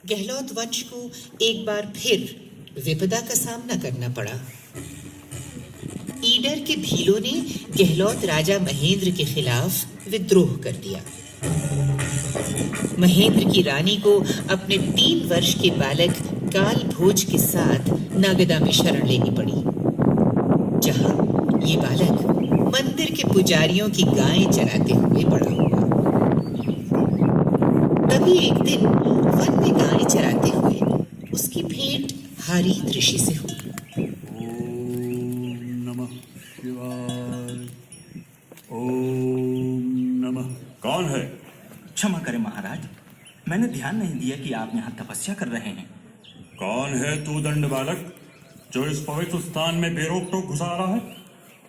गहलोत वंश को एक बार फिर विपदा का सामना करना पड़ा। ईडर के भीलों ने गहलोत राजा महेंद्र के खिलाफ विद्रोह कर दिया। महेंद्र की रानी को अपने 3 वर्ष के बालक काल भोज के साथ नागदा में शरण लेनी पड़ी, जहां ये बालक मंदिर के पुजारियों की गायें चराते हुए बड़ा हुआ। तभी एक दिन वन में गायें चराते हुए उसकी भेंट हारीत ऋषि से हुई। कौन है? क्षमा करें महाराज, मैंने ध्यान नहीं दिया कि आप यहाँ तपस्या कर रहे हैं। कौन है तू दंड बालक जो इस पवित्र स्थान में बेरोक टोक घुसा रहा है?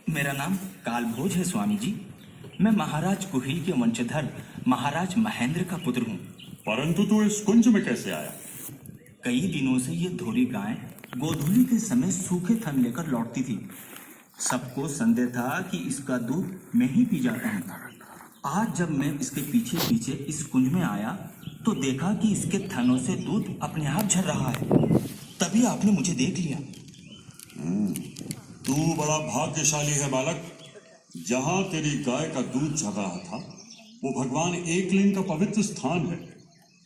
मेरा नाम कालभोज है स्वामी जी। मैं महाराज कुहिल के वंशधर महाराज महेंद्र का पुत्र हूँ। परंतु तू इस कुंज में कैसे आया? कई दिनों से ये धोरी गाय गोधूली के समय सूखे थन लेकर लौटती थी। सबको संदेह था कि इसका दूध मैं ही पी जाता हूँ। आज जब मैं इसके पीछे पीछे इस कुंज में आया तो देखा कि इसके थनों से दूध अपने आप झर रहा है। तभी आपने मुझे देख लिया। तू बड़ा भाग्यशाली है बालक। जहां तेरी गाय का दूध झर रहा था वो भगवान एकलिंग का पवित्र स्थान है।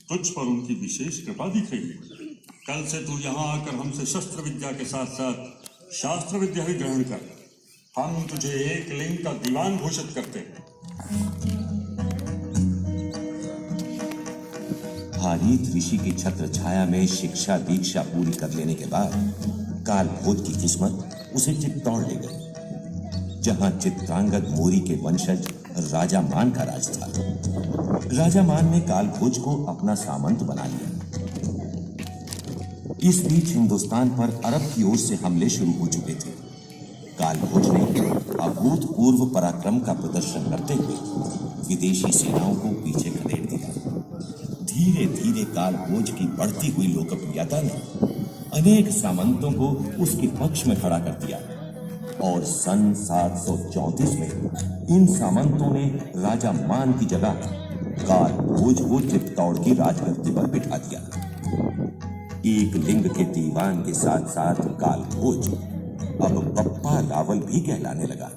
तुझ पर उनकी विशेष कृपा दिख रही है। कल से तू यहाँ आकर हमसे शस्त्र विद्या के साथ साथ शास्त्र विद्या भी ग्रहण कर। हम तुझे एकलिंग का दीवान घोषित करते हैं। हारीत ऋषि की छत्र छाया में शिक्षा दीक्षा पूरी कर लेने के बाद कालभोज की किस्मत उसे चित्तौड़ ले गई, जहां चित्रांगद मोरी के वंशज राजा मान का राज था। राजा मान ने कालभोज को अपना सामंत बना लिया। इस बीच हिंदुस्तान पर अरब की ओर से हमले शुरू हो चुके थे। कालभोज ने अभूतपूर्व पराक्रम का प्रदर्शन करते हुए विदेशी सेनाओं को पीछे खदेड़ दिया। धीरे धीरे कालभोज की बढ़ती हुई लोकप्रियता ने अनेक सामंतों को उसके पक्ष में खड़ा कर दिया और सन 734 में इन सामंतों ने राजा मान की जगह कालभोज को चित्तौड़ की राजगद्दी पर बिठा दिया। एक लिंग के दीवान के साथ साथ कालभोज अब बप्पा रावल भी कहलाने लगा।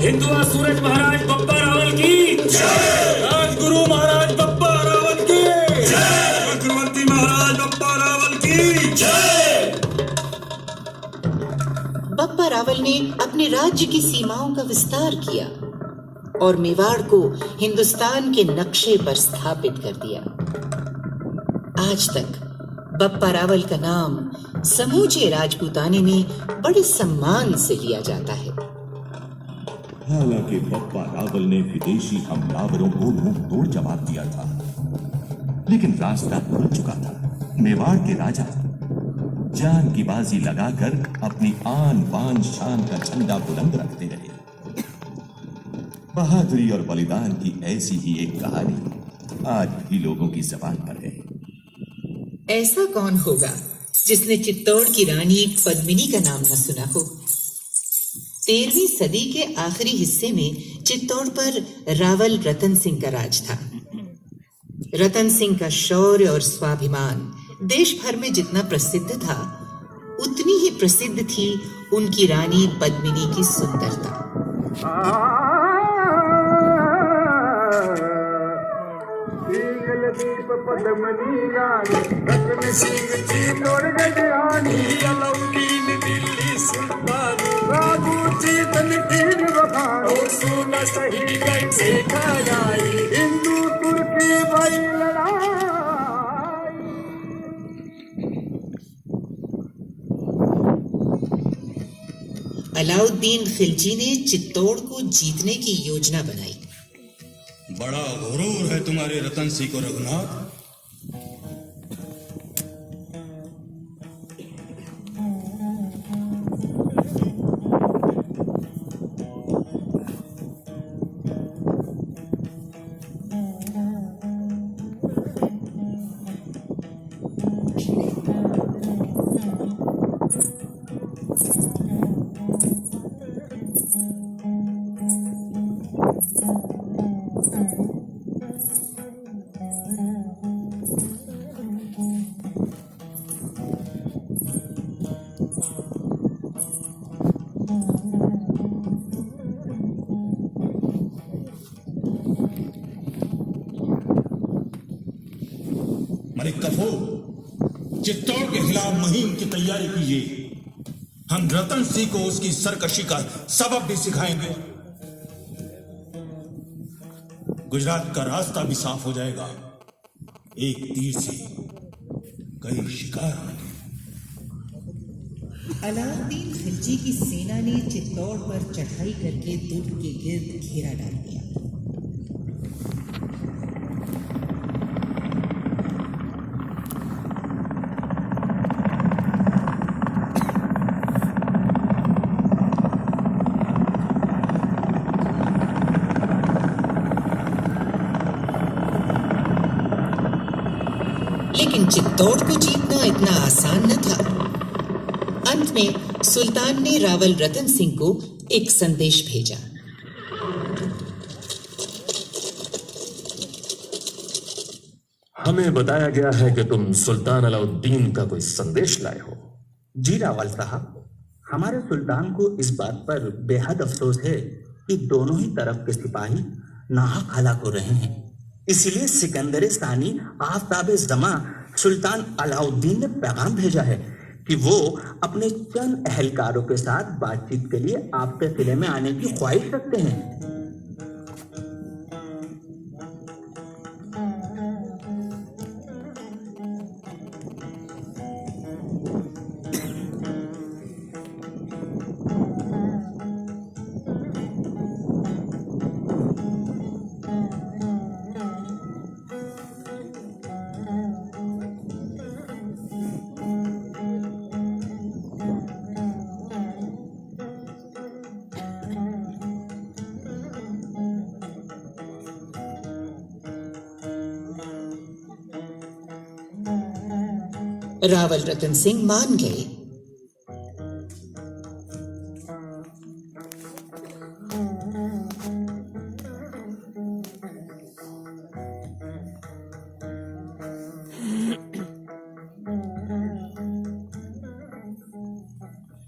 हिंदुआ सूरज महाराज बप्पा रावल की जय। राजगुरु महाराज बप्पा रावल की जय। चक्रवर्ती महाराज बप्पा रावल की जय। बप्पा रावल ने अपने राज्य की सीमाओं का विस्तार किया और मेवाड़ को हिंदुस्तान के नक्शे पर स्थापित कर दिया। आज तक बप्पा रावल का नाम समूचे राजपूताने में बड़े सम्मान से लिया जाता है। हालांकि बप्पा रावल ने विदेशी हमलावरों को मुंह तोड़ जवाब दिया था, लेकिन रास्ता खुल चुका था। मेवाड़ के राजा जान की बाजी लगाकर अपनी आन बान शान का झंडा बुलंद रखते रहे। बहादुरी और बलिदान की ऐसी ही एक कहानी आज भी लोगों की जुबान पर है। ऐसा कौन होगा जिसने चित्तौड़ की रानी पद्मिनी का नाम न सुना हो। 13वीं सदी के आखिरी हिस्से में चित्तौड़ पर रावल रतन सिंह का राज था। रतन सिंह का शौर्य और स्वाभिमान देश भर में जितना प्रसिद्ध था, उतनी ही प्रसिद्ध थी उनकी रानी पद्मिनी की सुंदरता। पद्मनी रानी रतन सिंह चित्तौड़ गजरानी अलौकीन दिल्ली सुल्तान राजू चेतन तीन बखानो सोना सही कैसे खाई हिंदू तुर्की भाई लड़ाई। अलाउद्दीन खिलजी ने चित्तौड़ को जीतने की योजना बनाई। बड़ा गुरूर है तुम्हारे रतन सिंह को रघुनाथ। मलिक कफूर, चित्तौड़ के खिलाफ मुहिम की तैयारी कीजिए। हम रतन सिंह को उसकी सरकशी का सबक भी सिखाएंगे। गुजरात का रास्ता भी साफ हो जाएगा। एक तीर से कई शिकार होंगे। अलाउद्दीन खिलजी की सेना ने चित्तौड़ पर चढ़ाई करके दुर्ग के गिर्द घेरा डाल दिया। लेकिन चित्तौड़ को जीतना इतना आसान न था। अंत में सुल्तान ने रावल रतन सिंह को एक संदेश भेजा। हमें बताया गया है कि तुम सुल्तान अलाउद्दीन का कोई संदेश लाए हो। जी रावल साहब, हमारे सुल्तान को इस बात पर बेहद अफसोस है कि दोनों ही तरफ के सिपाही नाहक हलाक हो रहे हैं। इसलिए सिकंदर सानी आफ्ताब जमा सुल्तान अलाउद्दीन ने पैगाम भेजा है कि वो अपने चंद अहलकारों के साथ बातचीत के लिए आपके किले में आने की ख्वाहिश रखते हैं। रावल रतन सिंह मान गए।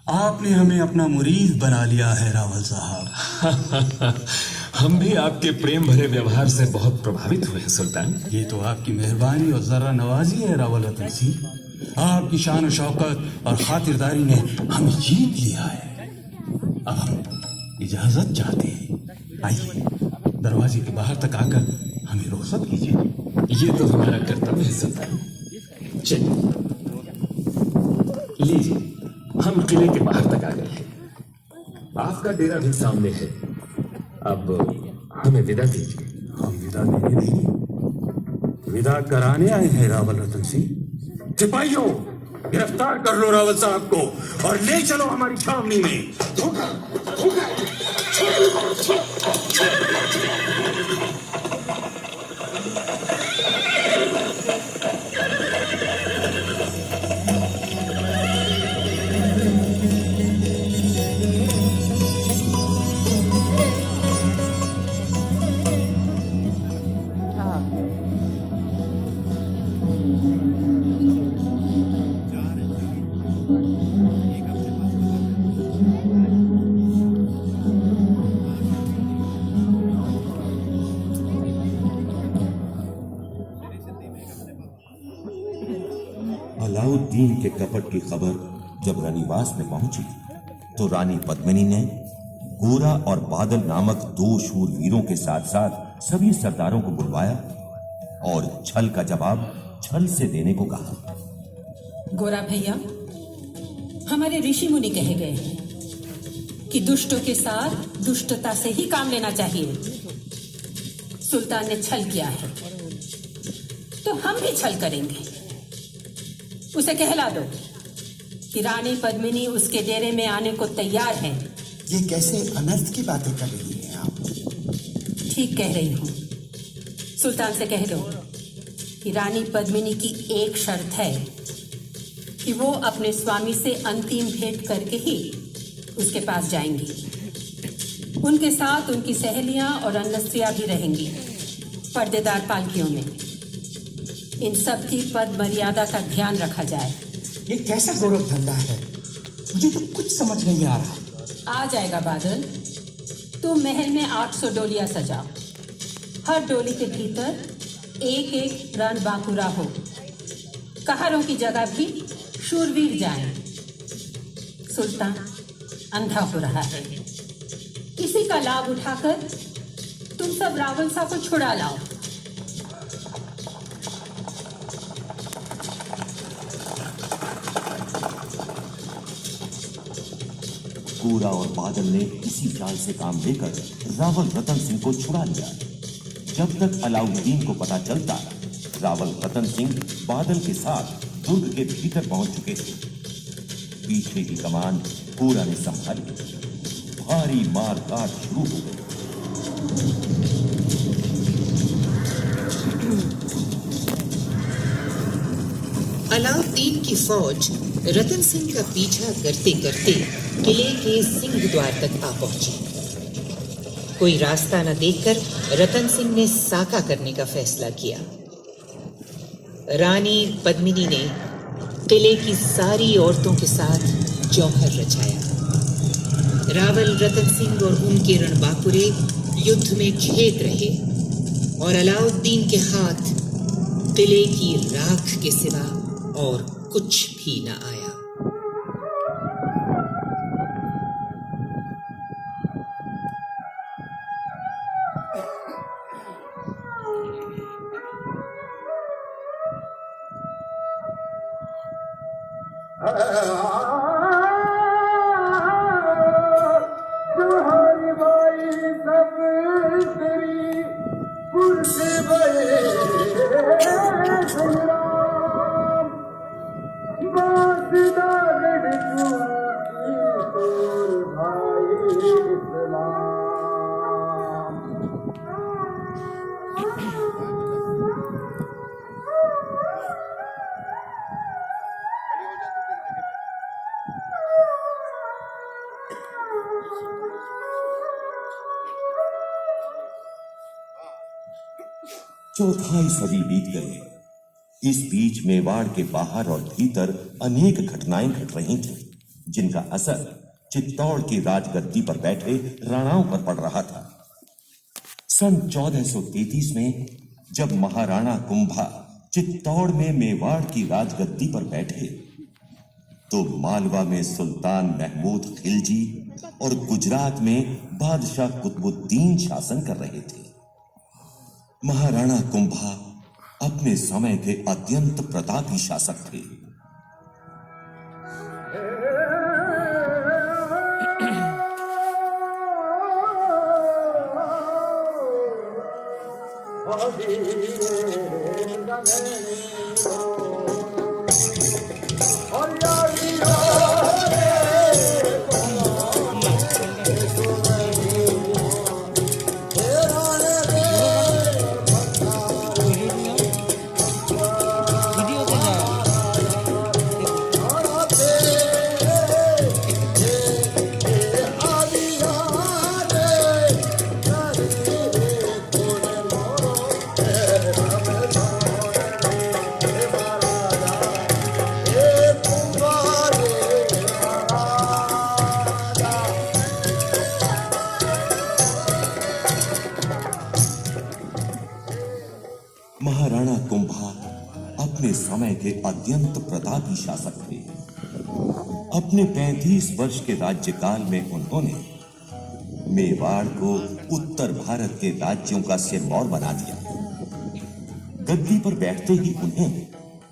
आपने हमें अपना मुरीद बना लिया है रावल साहब। हम भी आपके प्रेम भरे व्यवहार से बहुत प्रभावित हुए हैं सुल्तान। ये तो आपकी मेहरबानी और जरा नवाजी है रावल रतन सिंह। आपकी शान और शौकत और खातिरदारी ने हमें जीत लिया है। अब हम इजाजत चाहते हैं। आइए दरवाजे के बाहर तक आकर हमें रुखसत कीजिए। ये तो हमारा कर्तव्य है सुल्तान। चलिए लीजिए, हम किले के बाहर तक आ गए हैं। आपका डेरा भी सामने है। अब हमें विदा दीजिए। हम विदा नहीं देंगे, विदा कराने आए हैं रावल रतन सिंह। सिपाहियों, गिरफ्तार कर लो रावल साहब को और ले चलो हमारी छावनी में। अलाउद्दीन के कपट की खबर जब रनिवास में पहुंची तो रानी पद्मिनी ने गोरा और बादल नामक दो शूरवीरों के साथ साथ सभी सरदारों को बुलवाया और छल का जवाब छल से देने को कहा। गोरा भैया, हमारे ऋषि मुनि कहे गए हैं कि दुष्टों के साथ दुष्टता से ही काम लेना चाहिए। सुल्तान ने छल किया है तो हम भी छल करेंगे। उसे कहला दो कि रानी पद्मिनी उसके डेरे में आने को तैयार है। ये कैसे अनर्थ की बातें कर रही हैं आप? ठीक कह रही हूँ। सुल्तान से कह दो कि रानी पद्मिनी की एक शर्त है कि वो अपने स्वामी से अंतिम भेंट करके ही उसके पास जाएंगी। उनके साथ उनकी सहेलियां और अन्नस्त्रियां भी रहेंगी पर्देदार पालकियों में। इन सब की पद मर्यादा का ध्यान रखा जाए। ये कैसा गौरव धंधा है? मुझे तो कुछ समझ नहीं आ रहा। आ जाएगा बादल। तुम महल में 800 डोलियां सजाओ। हर डोली के भीतर एक एक रणबांकुरा हो कहारों की जगह भी शूरवीर जाएं। सुल्तान अंधा हो रहा है, इसी का लाभ उठाकर तुम सब रावल सा को छुड़ा लाओ। पूरा और बादल ने इसी चाल से काम लेकर रावल रतन सिंह को छुड़ा लिया। जब तक अलाउद्दीन को पता चलता, रावल रतन सिंह बादल के साथ दुर्ग के भीतर पहुंच चुके थे। पीछे की कमान पूरा ने संभाली। भारी मारकाट शुरू हो गई। अलाउद्दीन की फौज रतन सिंह का पीछा करते करते किले के सिंह द्वार तक आ पहुंची। कोई रास्ता न देखकर रतन सिंह ने साका करने का फैसला किया। रानी पद्मिनी ने किले की सारी औरतों के साथ जौहर रचाया। रावल रतन सिंह और उनके रणबांकुरे युद्ध में खेत रहे और अलाउद्दीन के हाथ किले की राख के सिवा और कुछ भी न आया। तुम्हारी बाई सब तेरी कुर्सी बड़े संग्राम बासीदार की तोर भाई इस्लाम। चौथाई सदी बीत गए। इस बीच मेवाड़ के बाहर और भीतर अनेक घटनाएं घट रही थीं, जिनका असर चित्तौड़ की राजगद्दी पर बैठे राणाओं पर पड़ रहा था। सन 1433 में जब महाराणा कुंभा चित्तौड़ में मेवाड़ की राजगद्दी पर बैठे, तो मालवा में सुल्तान महमूद खिलजी और गुजरात में बादशाह कुतुबुद्दीन शासन कर रहे थे। महाराणा कुंभा अपने समय के अत्यंत प्रतापी शासक थे। महाराणा कुंभा अपने समय के अत्यंत प्रतापी शासक थे। अपने 35 वर्ष के राज्यकाल में उन्होंने मेवाड़ को उत्तर भारत के राज्यों का सिरमौर बना दिया। गद्दी पर बैठते ही उन्हें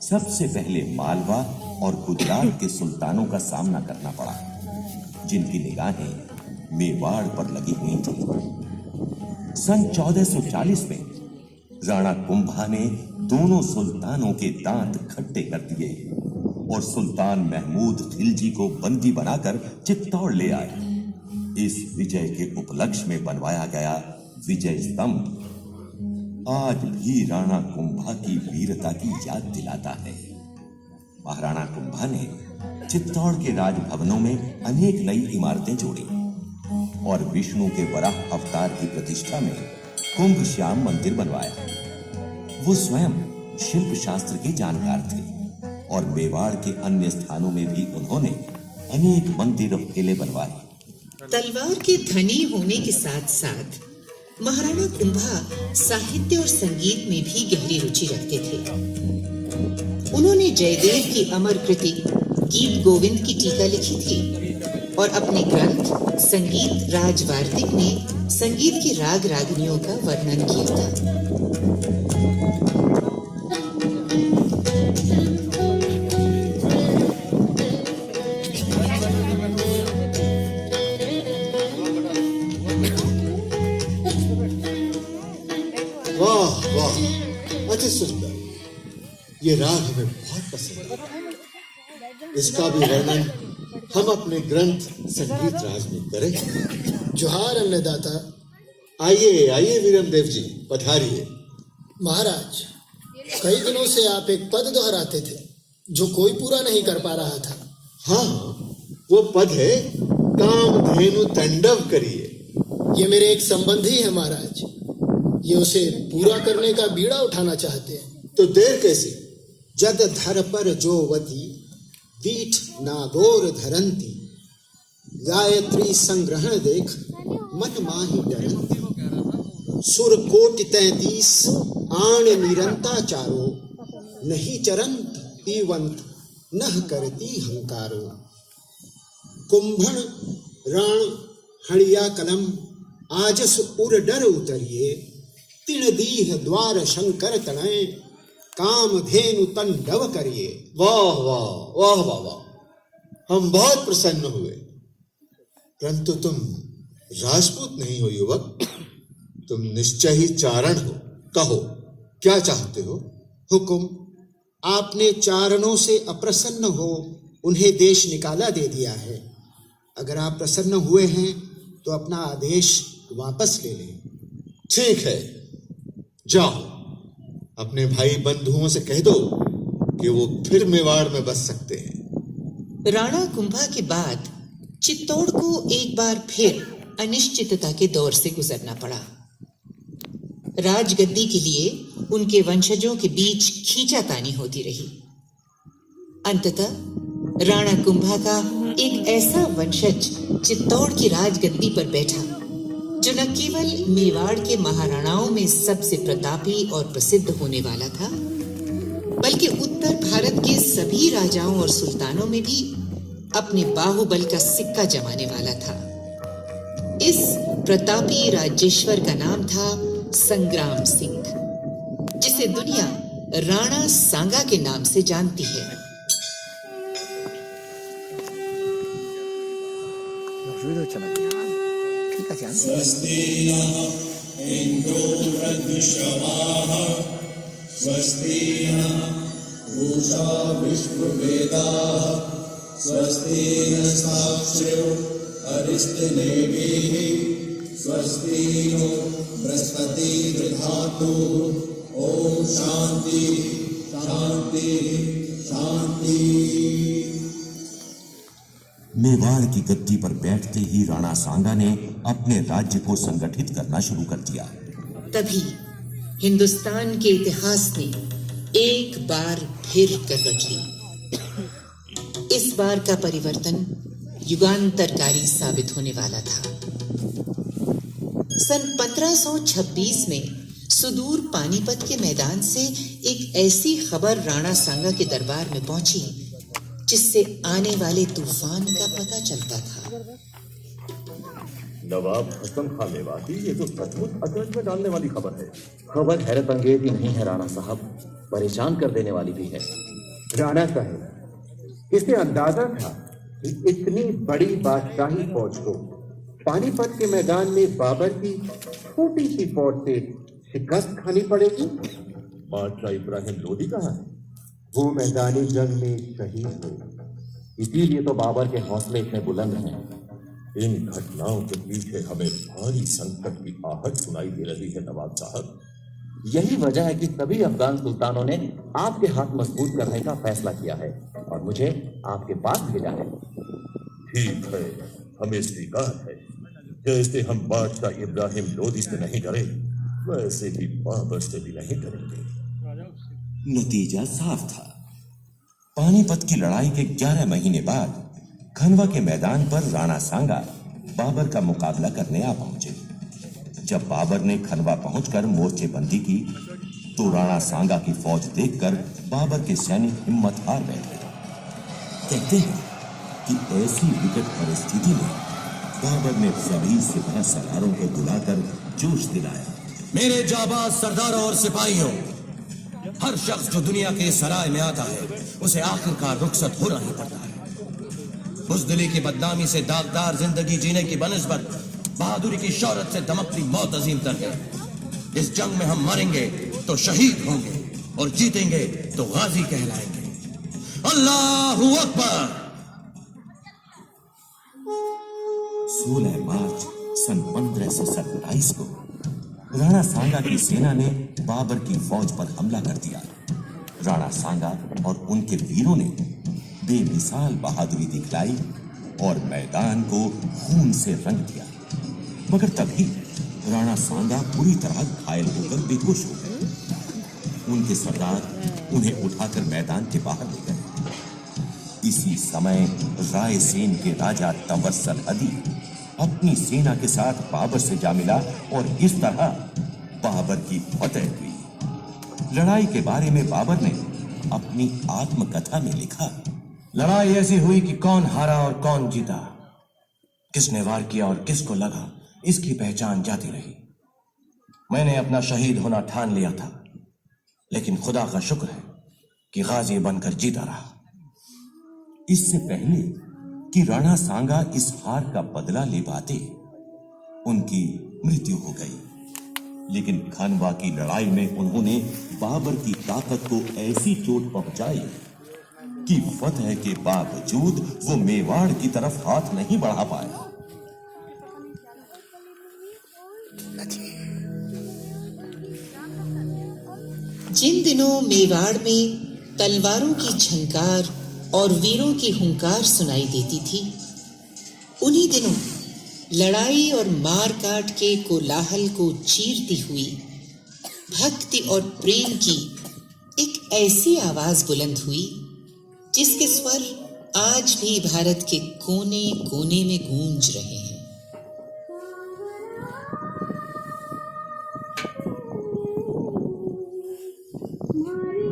सबसे पहले मालवा और गुजरात के सुल्तानों का सामना करना पड़ा, जिनकी निगाहें मेवाड़ पर लगी हुई थी। सन 1440 में राणा कुंभा ने दोनों सुल्तानों के दांत खट्टे कर दिए और सुल्तान महमूद खिलजी को बंदी बनाकर चित्तौड़ ले आए। इस विजय के उपलक्ष्य में बनवाया गया विजय स्तंभ आज भी राणा कुंभा की वीरता की याद दिलाता है। महाराणा कुंभा ने चित्तौड़ के राजभवनों में अनेक नई इमारतें जोड़ी और विष्णु के वराह अवतार की प्रतिष्ठा में कुंभ श्याम मंदिर बनवाया। वो स्वयं शिल्प शास्त्र के जानकार थे और मेवाड़ के अन्य स्थानों में भी उन्होंने अनेक मंदिर और किले बनवाए। तलवार के धनी होने के साथ साथ महाराणा कुंभा साहित्य और संगीत में भी गहरी रुचि रखते थे। उन्होंने जयदेव की अमर कृति गीत गोविंद की टीका लिखी थी और अपने ग्रंथ संगीत राजवार्तिक में संगीत की राग रागनियों का वर्णन किया था। वाह वाह, अति सुंदर। ये राग हमें बहुत पसंद है। इसका भी वर्णन हम अपने ग्रंथ संगीत राज में करें। जोहार अन्नदाता। आइए आइए वीरमदेव जी, पधारिए। महाराज, कई दिनों से आप एक पद दोहराते थे जो कोई पूरा नहीं कर पा रहा था। हाँ, वो पद है कामधेनु तांडव करिए। ये मेरे एक संबंधी है महाराज, ये उसे पूरा करने का बीड़ा उठाना चाहते हैं। तो देर कैसी? जद धर पर जोवती पीठ नागोर धरंती, गायत्री संग्रहण देख मन माही डरंती। सुर कोटि 33 आण निरंता चारो, नहीं चरंत पीवंत नह करती हंकारो। कुंभण राण हड़िया कलम, आजस उर डर उतरिए। तिण दीह द्वार शंकर तनय, कामधेनु तांडव करिए। वाह वाह वाह वाह वाह, हम बहुत प्रसन्न हुए। परंतु तुम राजपूत नहीं हो युवक, तुम निश्चय ही चारण हो। कहो क्या चाहते हो? हुकुम। आपने चारणों से अप्रसन्न हो उन्हें देश निकाला दे दिया है। अगर आप प्रसन्न हुए हैं तो अपना आदेश वापस ले लें। ठीक है, जाओ अपने भाई बंधुओं से कह दो कि वो फिर मेवाड़ में बस सकते हैं। राणा कुंभा के बाद चित्तौड़ को एक बार फिर अनिश्चितता के दौर से गुजरना पड़ा। राजगद्दी के लिए उनके वंशजों के बीच खींचातानी होती रही। अंततः राणा कुंभा का एक ऐसा वंशज चित्तौड़ की राजगद्दी पर बैठा जो न केवल मेवाड़ के महाराणाओं में सबसे प्रतापी और प्रसिद्ध होने वाला था, बल्कि उत्तर भारत के सभी राजाओं और सुल्तानों में भी अपने बाहुबल का सिक्का जमाने वाला था। इस प्रतापी राज्येश्वर का नाम था संग्राम सिंह, जिसे दुनिया राणा सांगा के नाम से जानती है। स्वस्ति नः इन्द्रो वृद्धश्रवाः, स्वस्ति नः पूषा विश्ववेदाः, स्वस्ति नस्ताक्षरो अरिष्टनेमिः, स्वस्ति नो बृहस्पति दधातु। ओम शांति शांति शांति। मेवाड़ की गद्दी पर बैठते ही राणा सांगा ने अपने राज्य को संगठित करना शुरू कर दिया। तभी हिंदुस्तान के इतिहास ने एक बार फिर करवट ली। इस बार का परिवर्तन युगांतरकारी साबित होने वाला था। सन 1526 में सुदूर पानीपत के मैदान से एक ऐसी खबर राणा सांगा के दरबार में पहुंची जिससे आने वाले तूफान का पता चलता था। नवाब हसन खां मेवाती, ये तो सचमुच अचरज में डालने वाली खबर है। खबर हैरत अंगेज ही नहीं है राणा साहब, परेशान कर देने वाली भी है। राणा साहब, इसे अंदाजा था कि इतनी बड़ी बादशाही फौज को पानीपत के मैदान में बाबर की छोटी सी फौज से शिकस्त खानी पड़ेगी। बादशाह इब्राहिम लोदी कहाँ है? वो मैदानी जंग में शहीद हुए, इसीलिए तो बाबर के हौसले इतने बुलंद हैं। इन घटनाओं के पीछे हमें भारी संकट की आहट सुनाई दे रही है नवाब साहब। यही वजह है कि सभी अफगान सुल्तानों ने आपके हाथ मजबूत करने का फैसला किया है और मुझे आपके पास भेजा है। ठीक है, हमें स्वीकार है। जैसे हम बादशाह इब्राहिम लोदी से नहीं डरे, वैसे भी बाबर से भी नहीं डरेंगे। नतीजा साफ था। पानीपत की लड़ाई के 11 महीने बाद खनवा के मैदान पर राणा सांगा बाबर का मुकाबला करने आ पहुंचे। जब बाबर ने खनवा पहुंचकर मोर्चेबंदी की तो राणा सांगा की फौज देखकर बाबर के सैनिक हिम्मत हार बैठे। कहते हैं कि ऐसी विकट परिस्थिति में बाबर ने सभी सिपाही सलारों को बुलाकर जोश दिलाया। मेरे जाबाज सरदारों और सिपाहियों, हर शख्स जो दुनिया के सराय में आता है उसे आखिरकार रुखसत होना ही पड़ता है। बुज़दिली की बदनामी से दागदार जिंदगी जीने की बनिस्बत बहादुरी की शौहरत से दमकती मौत अजीम तर है। इस जंग में हम मरेंगे तो शहीद होंगे और जीतेंगे तो गाजी कहलाएंगे। अल्लाहू अकबर। 16 मार्च सन 1527 को राणा सांगा की सेना ने बाबर की फौज पर हमला कर दिया। राणा सांगा और उनके वीरों ने बेमिसाल बहादुरी दिखलाई और मैदान को खून से रंग दिया, मगर तभी राणा सांगा पूरी तरह घायल होकर बेहोश हो गए। उनके सरदार उन्हें उठाकर मैदान के बाहर ले गए। इसी समय रायसेन के राजा तवस्सल अदी अपनी सेना के साथ बाबर से जा मिला और इस तरह बाबर की फतह हुई। लड़ाई के बारे में बाबर ने अपनी आत्मकथा में लिखा, लड़ाई ऐसी हुई कि कौन हारा और कौन जीता, किसने वार किया और किसको लगा, इसकी पहचान जाती रही। मैंने अपना शहीद होना ठान लिया था, लेकिन खुदा का शुक्र है कि गाजी बनकर जीता रहा। इससे पहले कि राणा सांगा इस हार का बदला ले पाते, उनकी मृत्यु हो गई। लेकिन खनवा की लड़ाई में उन्होंने बाबर की ताकत को ऐसी चोट पहुंचाई कि फतह के बावजूद वो मेवाड़ की तरफ हाथ नहीं बढ़ा पाया। जिन दिनों मेवाड़ में तलवारों की झंकार और वीरों की हुंकार सुनाई देती थी, उन्हीं दिनों लड़ाई और मार काट के कोलाहल को चीरती हुई भक्ति और प्रेम की एक ऐसी आवाज बुलंद हुई जिसके स्वर आज भी भारत के कोने कोने में गूंज रहे हैं। हमारी